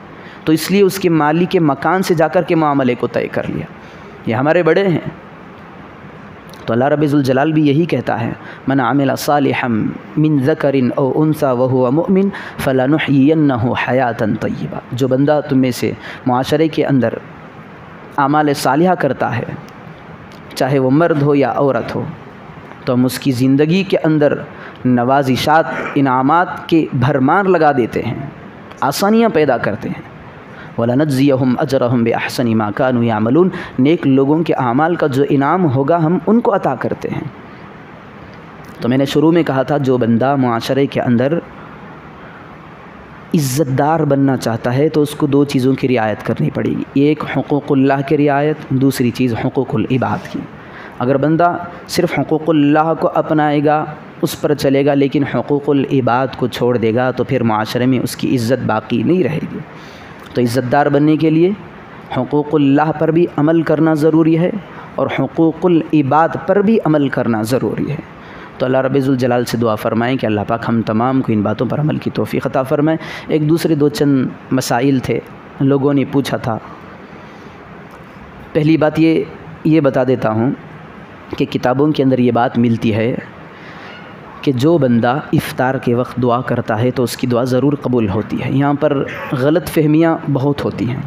Speaker 2: تو اس لیے اس کے مالک کے مکان سے جا کر کے معاملے کو طے کر لیا۔ یہ ہمارے بڑے ہیں، تو اللہ رب ذوالجلال بھی یہی کہتا ہے من عمل صالحا من ذکر او انثى وهو مؤمن فلنحيينه حیاتا طیبہ، جو بندہ تم میں سے معاشرے کے اندر اعمال صالحہ کرتا ہے، چاہے وہ مرد ہو یا عورت ہو، تو ہم اس کی زندگی کے اندر نوازشات، انعامات کے بھرمار لگا دیتے ہیں، آسانیاں پیدا کرتے ہیں۔ وَلَنَجْزِيَهُمْ أَجْرَهُمْ بِأَحْسَنِ مَا كَانُوا يَعْمَلُونَ، نیک لوگوں کے اعمال کا جو انعام ہوگا ہم ان کو عطا کرتے ہیں۔ تو میں نے شروع میں کہا تھا جو بندہ معاشرے کے اندر عزت دار بننا چاہتا ہے تو اس کو دو چیزوں کی رعایت کرنی پڑے گی، ایک حقوق اللہ کی رعایت، دوسری چیز حقوق العباد کی۔ اگر بندہ صرف حقوق اللہ کو اپنائے گا، اس پر چلے گا، لیکن حقوق العباد کو چھوڑ دے گا، تو پھر معاشرے میں اس کی عزت باقی نہیں رہے گی۔ تو عزت دار بننے کے لیے حقوق اللہ پر بھی عمل کرنا ضروری ہے اور حقوق العباد پر بھی عمل کرنا ضروری ہے۔ تو اللہ رب ذوالجلال سے دعا فرمائیں کہ اللہ پاک ہم تمام کو ان باتوں پر عمل کی توفیق عطا فرمائے۔ ایک دوسرے دو چند مسائل تھے، لوگوں نے پوچھا تھا۔ پہلی بات یہ بتا دیتا ہوں کہ کتابوں کے اندر یہ بات ملتی ہے کہ جو بندہ افطار کے وقت دعا کرتا ہے تو اس کی دعا ضرور قبول ہوتی ہے۔ یہاں پر غلط فہمیاں بہت ہوتی ہیں۔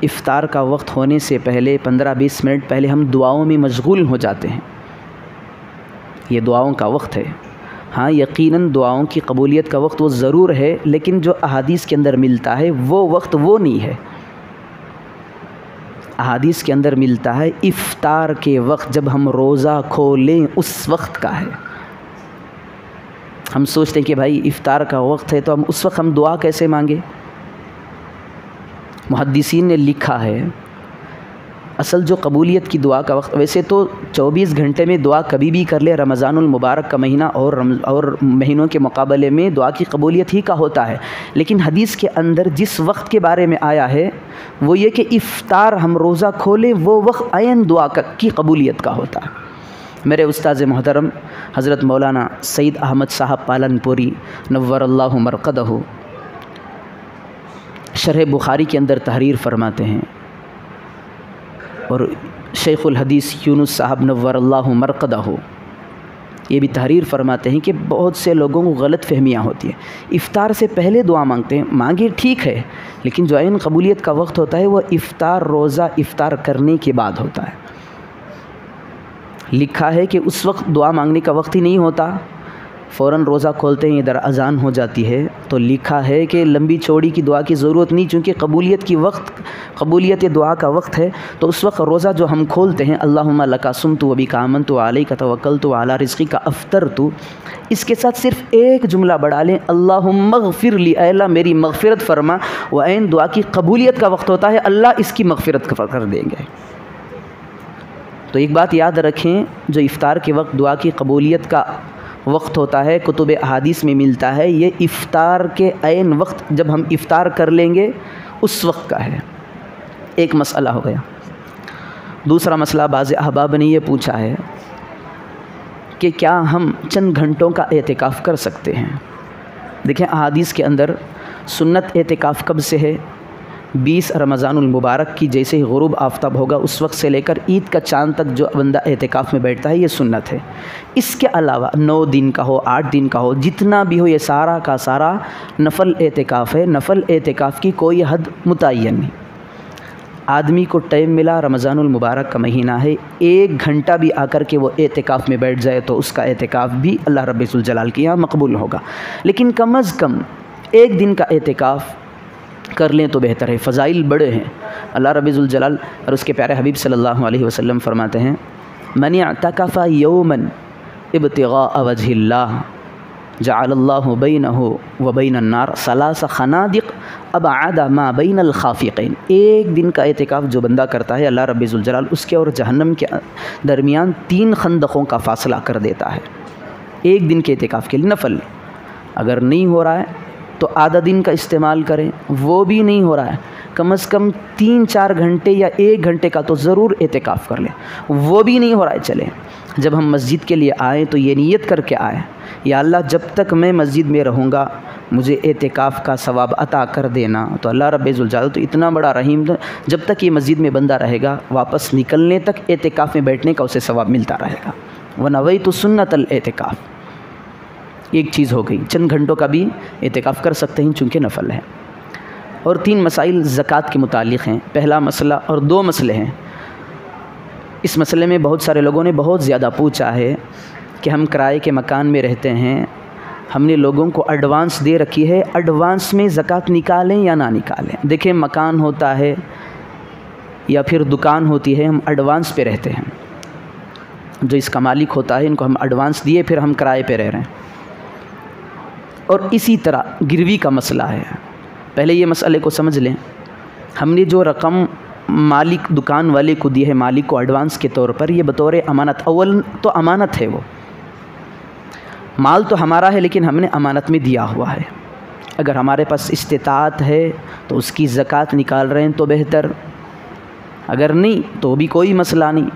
Speaker 2: افطار کا وقت ہونے سے پہلے 15-20 منٹ پہلے ہم دعاؤں میں مشغول ہو جاتے ہیں، یہ دعاؤں کا وقت ہے۔ ہاں یقیناً دعاؤں کی قبولیت کا وقت وہ ضرور ہے، لیکن جو احادیث کے اندر ملتا ہے وہ وقت وہ نہیں ہے۔ احادیث کے اندر ملتا ہے افطار کے وقت، جب ہم روزہ کھولیں اس وقت کا ہے۔ ہم سوچتے ہیں کہ بھائی افطار کا وقت ہے تو ہم اس وقت ہم دعا کیسے مانگے؟ محدثین نے لکھا ہے اصل جو قبولیت کی دعا کا وقت، ویسے تو 24 گھنٹے میں دعا کبھی بھی کر لے، رمضان المبارک کا مہینہ اور مہینوں کے مقابلے میں دعا کی قبولیت ہی کا ہوتا ہے، لیکن حدیث کے اندر جس وقت کے بارے میں آیا ہے وہ یہ کہ افطار ہم روزہ کھولیں وہ وقت عین دعا کی قبولیت کا ہوتا ہے۔ میرے استاذ محترم حضرت مولانا سید احمد صاحب پالن پوری نور اللہ مرقدہ شرح بخاری کے اندر تحریر فرماتے ہیں، اور شیخ الحدیث یونس صاحب نور اللہ مرقدہ یہ بھی تحریر فرماتے ہیں کہ بہت سے لوگوں کو غلط فہمیاں ہوتی ہیں، افطار سے پہلے دعا مانگتے ہیں، مانگے ٹھیک ہے، لیکن جو عین قبولیت کا وقت ہوتا ہے وہ افطار روزہ افطار کرنے کے بعد ہوتا ہے۔ لکھا ہے کہ اس وقت دعا مانگنے کا وقت ہی نہیں ہوتا، فوراً روزہ کھولتے ہیں ادھر اذان ہو جاتی ہے، تو لکھا ہے کہ لمبی چوڑی کی دعا کی ضرورت نہیں، چونکہ قبولیت دعا کا وقت ہے، تو اس وقت روزہ جو ہم کھولتے ہیں اللہم لک صمت وبک آمنت وعلیک توکلت وعلی رزقک افطرت، اس کے ساتھ صرف ایک جملہ بڑھا لیں اللہم اغفر لی، اے اللہ میری مغفرت فرما، وہ عین دعا کی قبولیت کا وقت ہوتا ہے، اللہ اس کی مغفرت کر دیں گے۔ تو ایک بات یاد رکھیں، جو افطار کے وقت دعا کی قبولیت کا وقت ہوتا ہے کتب احادیث میں ملتا ہے، یہ افطار کے عین وقت جب ہم افطار کر لیں گے اس وقت کا ہے۔ ایک مسئلہ ہو گیا۔ دوسرا مسئلہ بعض احباب نے یہ پوچھا ہے کہ کیا ہم چند گھنٹوں کا اعتکاف کر سکتے ہیں؟ دیکھیں احادیث کے اندر سنت اعتکاف کب سے ہے؟ 20 رمضان المبارک کی جیسے ہی غروب آفتاب ہوگا اس وقت سے لے کر عید کا چاند تک جو بندہ اعتکاف میں بیٹھتا ہے یہ سنت ہے۔ اس کے علاوہ 9 دن کا ہو 8 دن کا ہو جتنا بھی ہو یہ سارا کا سارا نفل اعتکاف ہے۔ نفل اعتکاف کی کوئی حد متعین نہیں۔ آدمی کو ٹائم ملا، رمضان المبارک کا مہینہ ہے، 1 گھنٹہ بھی آ کر کے وہ اعتکاف میں بیٹھ جائے تو اس کا اعتکاف بھی اللہ رب الجلال کے یہاں مقبول ہوگا، لیکن کم از کم 1 دن کا اعتکاف کر لیں تو بہتر ہے۔ فضائل بڑے ہیں۔ اللہ رب الجلال اور اس کے پیارے حبیب صلی اللہ علیہ وسلم فرماتے ہیں من اعتکف یوما ابتغاء وجہ اللہ جعل اللہ بینہ وبین النار 3 خنادق ابعد ما بین الخافقین۔ 1 دن کا اعتکاف جو بندہ کرتا ہے اللہ رب الجلال اس کے اور جہنم کے درمیان 3 خندقوں کا فاصلہ کر دیتا ہے۔ 1 دن کے اعتکاف کے لیے نفل۔ اگر نہیں ہو رہا ہے تو آدھا دن کا استعمال کریں، وہ بھی نہیں ہو رہا ہے کم از کم 3-4 گھنٹے یا 1 گھنٹے کا تو ضرور اعتکاف کر لیں، وہ بھی نہیں ہو رہا ہے چلیں جب ہم مسجد کے لیے آئیں تو یہ نیت کر کے آئیں یا اللہ جب تک میں مسجد میں رہوں گا مجھے اعتکاف کا ثواب عطا کر دینا۔ تو اللہ رب الجلال تو اتنا بڑا رحیم، جب تک یہ مسجد میں بندہ رہے گا واپس نکلنے تک اعتکاف میں بیٹھنے کا اسے ثواب ملتا رہے گا۔ وَنَوَيْتُ سُنَّةَ الاعتکاف، ایک چیز ہو گئی، چند گھنٹوں کا بھی اعتکاف کر سکتے ہیں چونکہ نفل ہے۔ اور 3 مسائل زکوٰۃ کے متعلق ہیں۔ پہلا مسئلہ اور 2 مسئلے ہیں۔ اس مسئلے میں بہت سارے لوگوں نے بہت زیادہ پوچھا ہے کہ ہم کرائے کے مکان میں رہتے ہیں، ہم نے لوگوں کو ایڈوانس دے رکھی ہے، ایڈوانس میں زکوٰۃ نکالیں یا نہ نکالیں؟ دیکھیں مکان ہوتا ہے یا پھر دکان ہوتی ہے، ہم ایڈوانس پہ رہتے ہیں، جو اس کا مالک ہوتا ہے ان کو ہم ایڈوانس دیے پھر ہم کرائے پہ رہ رہے ہیں۔ اور اسی طرح گروی کا مسئلہ ہے۔ پہلے یہ مسئلے کو سمجھ لیں، ہم نے جو رقم مالک دکان والے کو دی ہے مالک کو ایڈوانس کے طور پر، یہ بطور امانت، اول تو امانت ہے، وہ مال تو ہمارا ہے لیکن ہم نے امانت میں دیا ہوا ہے۔ اگر ہمارے پاس استطاعت ہے تو اس کی زکوٰۃ نکال رہے ہیں تو بہتر، اگر نہیں تو بھی کوئی مسئلہ نہیں۔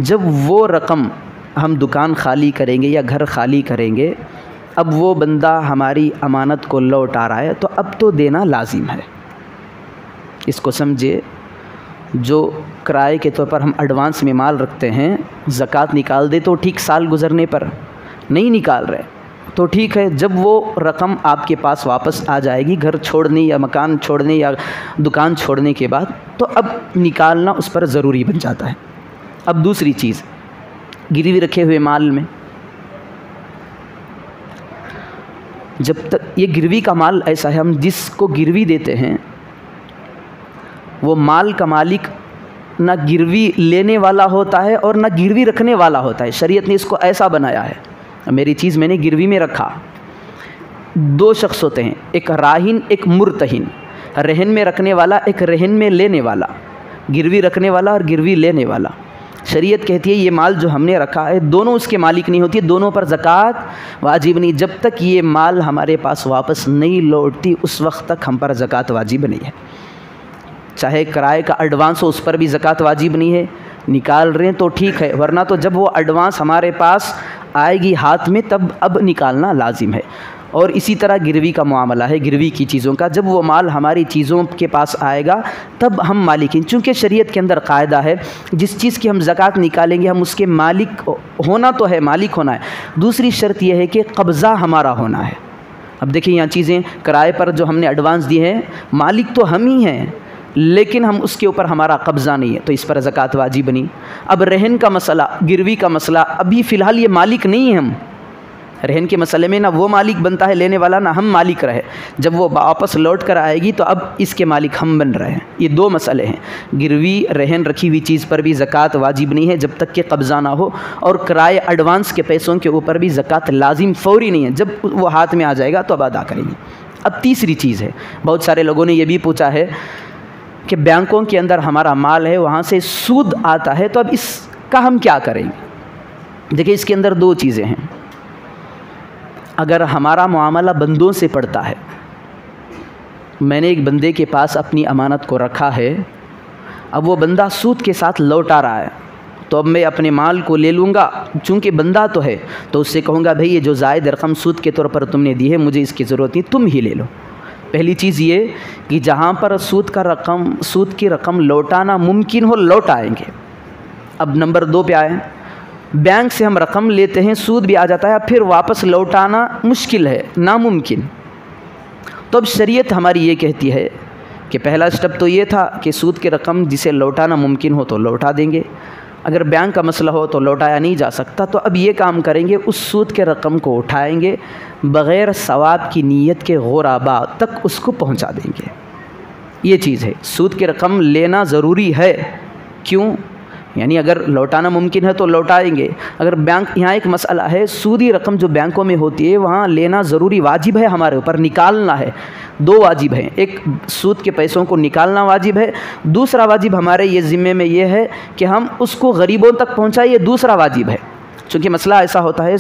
Speaker 2: جب وہ رقم ہم دکان خالی کریں گے یا گھر خالی کریں گے، اب وہ بندہ ہماری امانت کو لوٹ آ رہا ہے تو اب تو دینا لازم ہے۔ اس کو سمجھے، جو کرائے کے طور پر ہم ایڈوانس میں مال رکھتے ہیں زکوٰۃ نکال دے تو ٹھیک، سال گزرنے پر نہیں نکال رہے تو ٹھیک ہے، جب وہ رقم آپ کے پاس واپس آ جائے گی گھر چھوڑنے یا مکان چھوڑنے یا دکان چھوڑنے کے بعد، تو اب نکالنا اس پر ضروری بن جاتا ہے۔ اب دوسری چیز، گروی رکھے ہوئے مال میں، جب تک یہ گروی کا مال ایسا ہے، ہم جس کو گروی دیتے ہیں وہ مال کا مالک نہ گروی لینے والا ہوتا ہے اور نہ گروی رکھنے والا ہوتا ہے۔ شریعت نے اس کو ایسا بنایا ہے، میری چیز میں نے گروی میں رکھا۔ 2 شخص ہوتے ہیں، ایک راہن ایک مرتہن، رہن میں رکھنے والا ایک رہن میں لینے والا، گروی رکھنے والا اور گروی لینے والا۔ شریعت کہتی ہے یہ مال جو ہم نے رکھا ہے دونوں اس کے مالک نہیں ہوتی، دونوں پر زکوٰۃ واجب نہیں، جب تک یہ مال ہمارے پاس واپس نہیں لوٹتی اس وقت تک ہم پر زکوٰۃ واجب نہیں ہے۔ چاہے کرائے کا ایڈوانس ہو اس پر بھی زکوٰۃ واجب نہیں ہے، نکال رہے ہیں تو ٹھیک ہے، ورنہ تو جب وہ ایڈوانس ہمارے پاس آئے گی ہاتھ میں تب اب نکالنا لازم ہے۔ اور اسی طرح گروی کا معاملہ ہے، گروی کی چیزوں کا، جب وہ مال ہماری چیزوں کے پاس آئے گا تب ہم مالکین، چونکہ شریعت کے اندر قاعدہ ہے جس چیز کی ہم زکوٰۃ نکالیں گے ہم اس کے مالک ہونا تو ہے، مالک ہونا ہے، دوسری شرط یہ ہے کہ قبضہ ہمارا ہونا ہے۔ اب دیکھیں یہاں چیزیں کرائے پر جو ہم نے ایڈوانس دیے ہیں مالک تو ہم ہی ہیں لیکن ہم اس کے اوپر ہمارا قبضہ نہیں ہے تو اس پر زکوٰۃ واجب نہیں۔ اب رہن کا مسئلہ، گروی کا مسئلہ، ابھی فی الحال یہ مالک نہیں ہے، ہم رہن کے مسئلے میں نہ وہ مالک بنتا ہے لینے والا نہ ہم مالک رہے، جب وہ واپس لوٹ کر آئے گی تو اب اس کے مالک ہم بن رہے ہیں۔ یہ 2 مسئلے ہیں، گروی رہن رکھی ہوئی چیز پر بھی زکوٰۃ واجب نہیں ہے جب تک کہ قبضہ نہ ہو، اور کرائے ایڈوانس کے پیسوں کے اوپر بھی زکوٰۃ لازم فوری نہیں ہے، جب وہ ہاتھ میں آ جائے گا تو اب ادا کریں گے۔ اب تیسری چیز ہے، بہت سارے لوگوں نے یہ بھی پوچھا ہے کہ بینکوں کے اندر ہمارا مال ہے وہاں سے سود آتا ہے تو اب اس کا ہم کیا کریں گے؟ دیکھیں اس کے اندر 2 چیزیں ہیں۔ اگر ہمارا معاملہ بندوں سے پڑتا ہے، میں نے ایک بندے کے پاس اپنی امانت کو رکھا ہے، اب وہ بندہ سود کے ساتھ لوٹا رہا ہے تو اب میں اپنے مال کو لے لوں گا، چونکہ بندہ تو ہے تو اس سے کہوں گا بھئی یہ جو زائد رقم سود کے طور پر تم نے دی ہے مجھے اس کی ضرورت نہیں، تم ہی لے لو، پہلی چیز یہ کہ جہاں پر سود کی رقم لوٹانا ممکن ہو لوٹائیں گے۔ اب نمبر 2 پہ آئیں، بینک سے ہم رقم لیتے ہیں، سود بھی آ جاتا ہے، پھر واپس لوٹانا مشکل ہے، ناممکن۔ تو اب شریعت ہماری یہ کہتی ہے کہ پہلا سٹیپ تو یہ تھا کہ سود کی رقم جسے لوٹانا ممکن ہو تو لوٹا دیں گے، اگر بینک کا مسئلہ ہو تو لوٹایا نہیں جا سکتا، تو اب یہ کام کریں گے، اس سود کے رقم کو اٹھائیں گے، بغیر ثواب کی نیت کے غرباء تک اس کو پہنچا دیں گے۔ یہ چیز ہے، سود کی رقم لینا ضروری ہے، کیوں؟ یعنی اگر لوٹانا ممکن ہے تو لوٹائیں گے، اگر بینک، یہاں ایک مسئلہ ہے، سودی رقم جو بینکوں میں ہوتی ہے وہاں لینا ضروری واجب ہے، ہمارے اوپر نکالنا ہے، 2 واجب ہیں، ایک سود کے پیسوں کو نکالنا واجب ہے، دوسرا واجب ہمارے یہ ذمے میں یہ ہے کہ ہم اس کو غریبوں تک پہنچائیں، یہ دوسرا واجب ہے۔ چونکہ مسئلہ ایسا ہوتا ہے،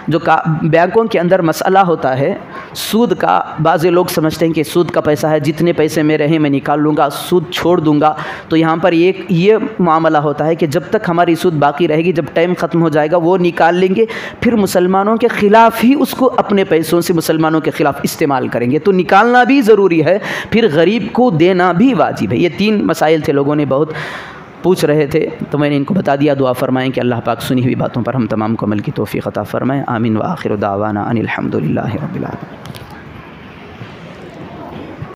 Speaker 2: جو بینکوں کے اندر مسئلہ ہوتا ہے سود کا، بعض لوگ سمجھتے ہیں کہ سود کا پیسہ ہے، جتنے پیسے میرے ہیں میں نکال لوں گا، سود چھوڑ دوں گا، تو یہاں پر یہ معاملہ ہوتا ہے کہ جب تک ہماری سود باقی رہے گی، جب ٹائم ختم ہو جائے گا وہ نکال لیں گے، پھر مسلمانوں کے خلاف ہی اس کو اپنے پیسوں سے مسلمانوں کے خلاف استعمال کریں گے، تو نکالنا بھی ضروری ہے، پھر غریب کو دینا بھی واجب ہے۔ یہ 3 مسائل تھے، لوگوں نے بہت پوچھ رہے تھے تو میں نے ان کو بتا دیا۔ دعا فرمائیں کہ اللہ پاک سنی ہوئی باتوں پر ہم تمام کو عمل کی توفیق عطا فرمائیں۔ آمین وآخر دعوانا ان الحمد للہ رب العالمین۔